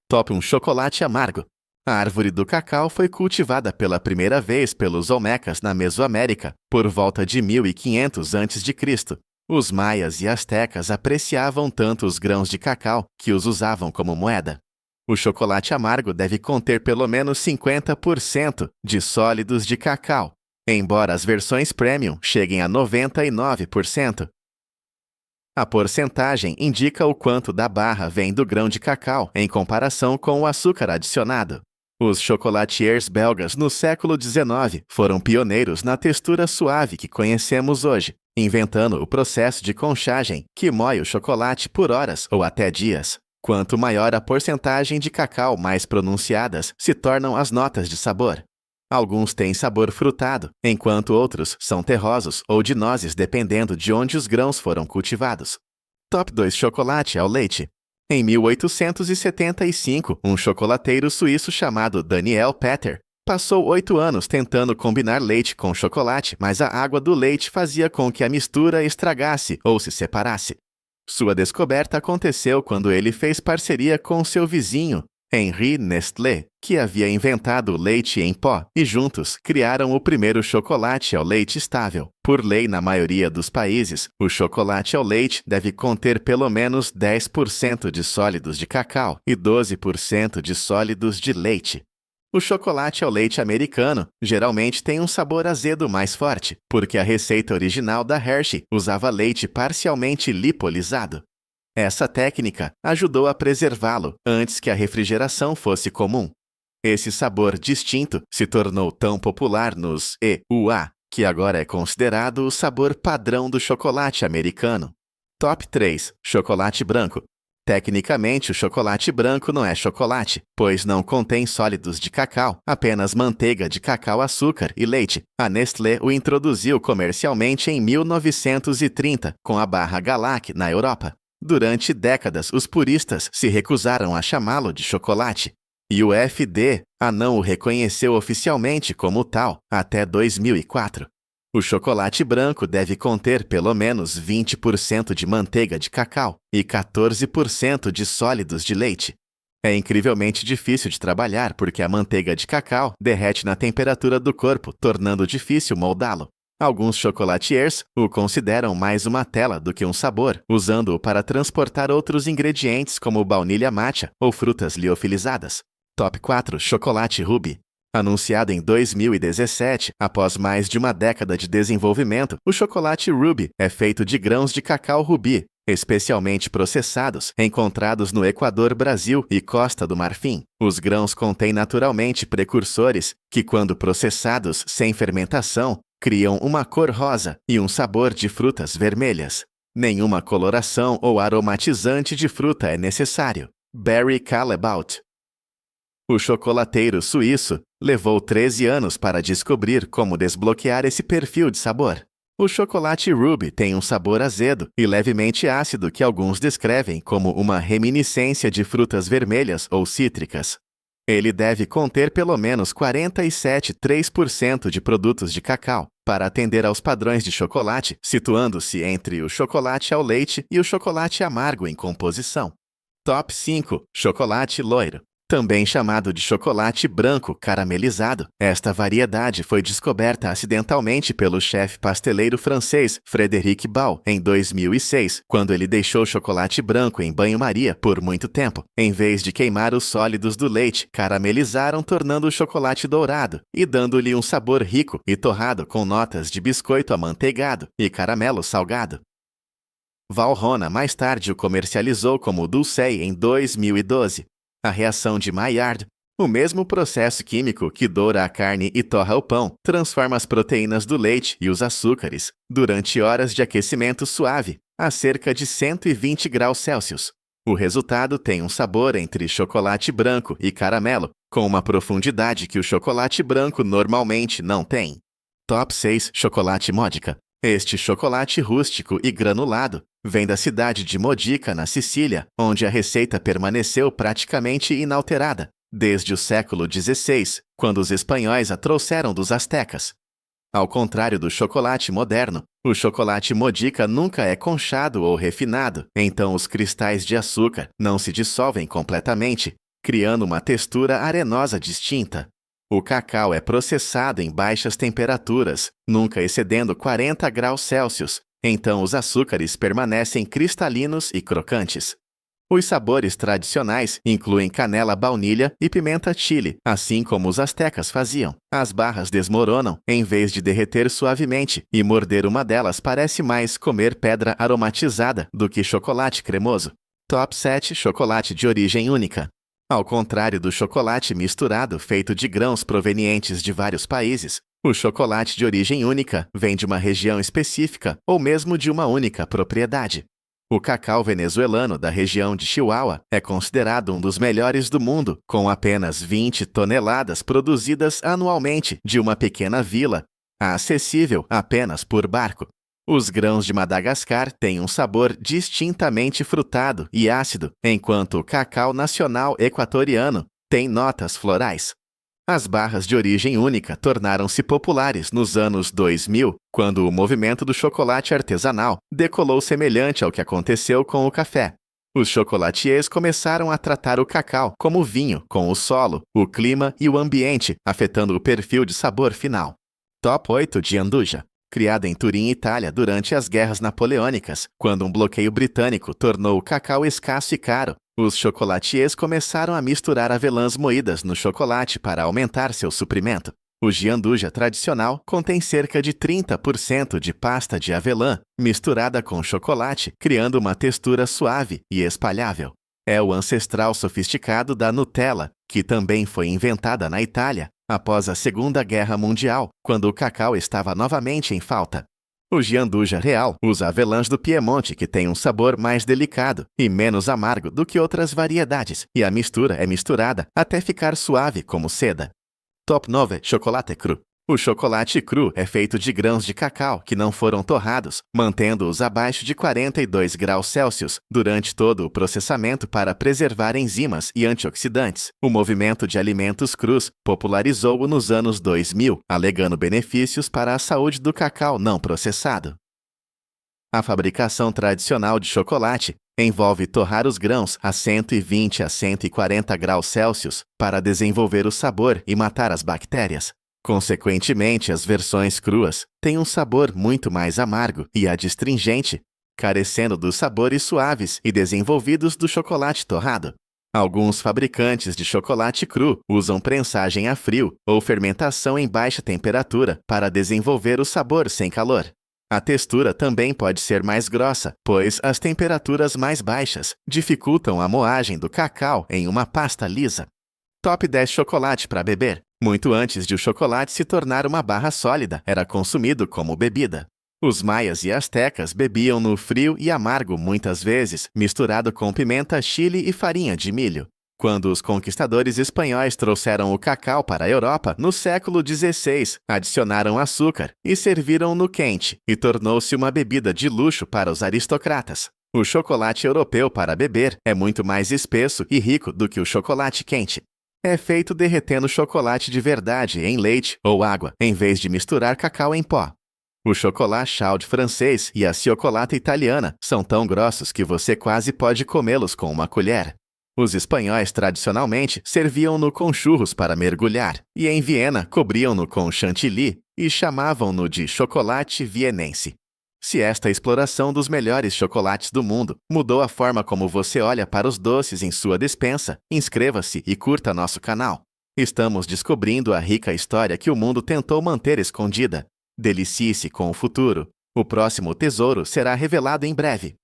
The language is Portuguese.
Top 1 chocolate amargo. A árvore do cacau foi cultivada pela primeira vez pelos Olmecas na Mesoamérica, por volta de 1500 a.C. Os maias e astecas apreciavam tanto os grãos de cacau que os usavam como moeda. O chocolate amargo deve conter pelo menos 50% de sólidos de cacau, embora as versões premium cheguem a 99%. A porcentagem indica o quanto da barra vem do grão de cacau em comparação com o açúcar adicionado. Os chocolatiers belgas no século XIX foram pioneiros na textura suave que conhecemos hoje, inventando o processo de conchagem que moe o chocolate por horas ou até dias. Quanto maior a porcentagem de cacau mais pronunciadas se tornam as notas de sabor. Alguns têm sabor frutado, enquanto outros são terrosos ou de nozes dependendo de onde os grãos foram cultivados. Top 2 chocolate ao leite. Em 1875, um chocolateiro suíço chamado Daniel Peter passou 8 anos tentando combinar leite com chocolate, mas a água do leite fazia com que a mistura estragasse ou se separasse. Sua descoberta aconteceu quando ele fez parceria com seu vizinho, Henri Nestlé, que havia inventado o leite em pó, e juntos criaram o primeiro chocolate ao leite estável. Por lei, na maioria dos países, o chocolate ao leite deve conter pelo menos 10% de sólidos de cacau e 12% de sólidos de leite. O chocolate ao leite americano geralmente tem um sabor azedo mais forte, porque a receita original da Hershey usava leite parcialmente lipolizado. Essa técnica ajudou a preservá-lo antes que a refrigeração fosse comum. Esse sabor distinto se tornou tão popular nos EUA, que agora é considerado o sabor padrão do chocolate americano. Top 3 chocolate branco. Tecnicamente, o chocolate branco não é chocolate, pois não contém sólidos de cacau, apenas manteiga de cacau, açúcar e leite. A Nestlé o introduziu comercialmente em 1930, com a barra Galac na Europa. Durante décadas, os puristas se recusaram a chamá-lo de chocolate, e o FDA não o reconheceu oficialmente como tal até 2004. O chocolate branco deve conter pelo menos 20% de manteiga de cacau e 14% de sólidos de leite. É incrivelmente difícil de trabalhar porque a manteiga de cacau derrete na temperatura do corpo, tornando difícil moldá-lo. Alguns chocolatiers o consideram mais uma tela do que um sabor, usando-o para transportar outros ingredientes como baunilha matcha ou frutas liofilizadas. Top 4 chocolate Ruby. Anunciado em 2017, após mais de uma década de desenvolvimento, o chocolate Ruby é feito de grãos de cacau rubi, especialmente processados, encontrados no Equador, Brasil e Costa do Marfim. Os grãos contêm naturalmente precursores que, quando processados sem fermentação, criam uma cor rosa e um sabor de frutas vermelhas. Nenhuma coloração ou aromatizante de fruta é necessário. Barry Callebaut. O chocolateiro suíço levou 13 anos para descobrir como desbloquear esse perfil de sabor. O chocolate Ruby tem um sabor azedo e levemente ácido que alguns descrevem como uma reminiscência de frutas vermelhas ou cítricas. Ele deve conter pelo menos 47,3% de produtos de cacau, para atender aos padrões de chocolate, situando-se entre o chocolate ao leite e o chocolate amargo em composição. Top 5 chocolate loiro. Também chamado de chocolate branco caramelizado, esta variedade foi descoberta acidentalmente pelo chefe pasteleiro francês Frédéric Bault em 2006, quando ele deixou chocolate branco em banho-maria por muito tempo. Em vez de queimar os sólidos do leite, caramelizaram tornando o chocolate dourado e dando-lhe um sabor rico e torrado com notas de biscoito amanteigado e caramelo salgado. Valrhona mais tarde o comercializou como Dulcey em 2012. A reação de Maillard, o mesmo processo químico que doura a carne e torra o pão, transforma as proteínas do leite e os açúcares durante horas de aquecimento suave, a cerca de 120 graus Celsius. O resultado tem um sabor entre chocolate branco e caramelo, com uma profundidade que o chocolate branco normalmente não tem. Top 6 chocolate Modica. Este chocolate rústico e granulado vem da cidade de Modica, na Sicília, onde a receita permaneceu praticamente inalterada desde o século XVI, quando os espanhóis a trouxeram dos astecas. Ao contrário do chocolate moderno, o chocolate Modica nunca é conchado ou refinado, então os cristais de açúcar não se dissolvem completamente criando uma textura arenosa distinta. O cacau é processado em baixas temperaturas, nunca excedendo 40 graus Celsius, então os açúcares permanecem cristalinos e crocantes. Os sabores tradicionais incluem canela baunilha e pimenta chile, assim como os astecas faziam. As barras desmoronam em vez de derreter suavemente, e morder uma delas parece mais comer pedra aromatizada do que chocolate cremoso. Top 7 chocolate de origem única. Ao contrário do chocolate misturado feito de grãos provenientes de vários países, o chocolate de origem única vem de uma região específica ou mesmo de uma única propriedade. O cacau venezuelano da região de Chihuahua é considerado um dos melhores do mundo, com apenas 20 toneladas produzidas anualmente de uma pequena vila, acessível apenas por barco. Os grãos de Madagascar têm um sabor distintamente frutado e ácido, enquanto o cacau nacional equatoriano tem notas florais. As barras de origem única tornaram-se populares nos anos 2000, quando o movimento do chocolate artesanal decolou semelhante ao que aconteceu com o café. Os chocolatiers começaram a tratar o cacau como vinho, com o solo, o clima e o ambiente, afetando o perfil de sabor final. Top 8 de Anduja. Criada em Turim, Itália, durante as guerras napoleônicas, quando um bloqueio britânico tornou o cacau escasso e caro, os chocolatiers começaram a misturar avelãs moídas no chocolate para aumentar seu suprimento. O gianduja tradicional contém cerca de 30% de pasta de avelã misturada com chocolate, criando uma textura suave e espalhável. É o ancestral sofisticado da Nutella, que também foi inventada na Itália após a Segunda Guerra Mundial, quando o cacau estava novamente em falta. O gianduja real usa avelãs do Piemonte, que tem um sabor mais delicado e menos amargo do que outras variedades, e a mistura é misturada até ficar suave como seda. Top 9 chocolate cru. O chocolate cru é feito de grãos de cacau que não foram torrados, mantendo-os abaixo de 42 graus Celsius durante todo o processamento para preservar enzimas e antioxidantes. O movimento de alimentos crus popularizou-o nos anos 2000, alegando benefícios para a saúde do cacau não processado. A fabricação tradicional de chocolate envolve torrar os grãos a 120 a 140 graus Celsius para desenvolver o sabor e matar as bactérias. Consequentemente, as versões cruas têm um sabor muito mais amargo e adstringente, carecendo dos sabores suaves e desenvolvidos do chocolate torrado. Alguns fabricantes de chocolate cru usam prensagem a frio ou fermentação em baixa temperatura para desenvolver o sabor sem calor. A textura também pode ser mais grossa, pois as temperaturas mais baixas dificultam a moagem do cacau em uma pasta lisa. Top 10 chocolate para beber. Muito antes de o chocolate se tornar uma barra sólida, era consumido como bebida. Os maias e astecas bebiam-no frio e amargo muitas vezes, misturado com pimenta chile e farinha de milho. Quando os conquistadores espanhóis trouxeram o cacau para a Europa, no século XVI, adicionaram açúcar e serviram-no quente, e tornou-se uma bebida de luxo para os aristocratas. O chocolate europeu para beber é muito mais espesso e rico do que o chocolate quente. É feito derretendo chocolate de verdade em leite ou água, em vez de misturar cacau em pó. O chocolate chaud francês e a cioccolata italiana são tão grossos que você quase pode comê-los com uma colher. Os espanhóis tradicionalmente serviam-no com churros para mergulhar, e em Viena cobriam-no com chantilly e chamavam-no de chocolate vienense. Se esta exploração dos melhores chocolates do mundo mudou a forma como você olha para os doces em sua despensa, inscreva-se e curta nosso canal. Estamos descobrindo a rica história que o mundo tentou manter escondida. Delicie-se com o futuro. O próximo tesouro será revelado em breve.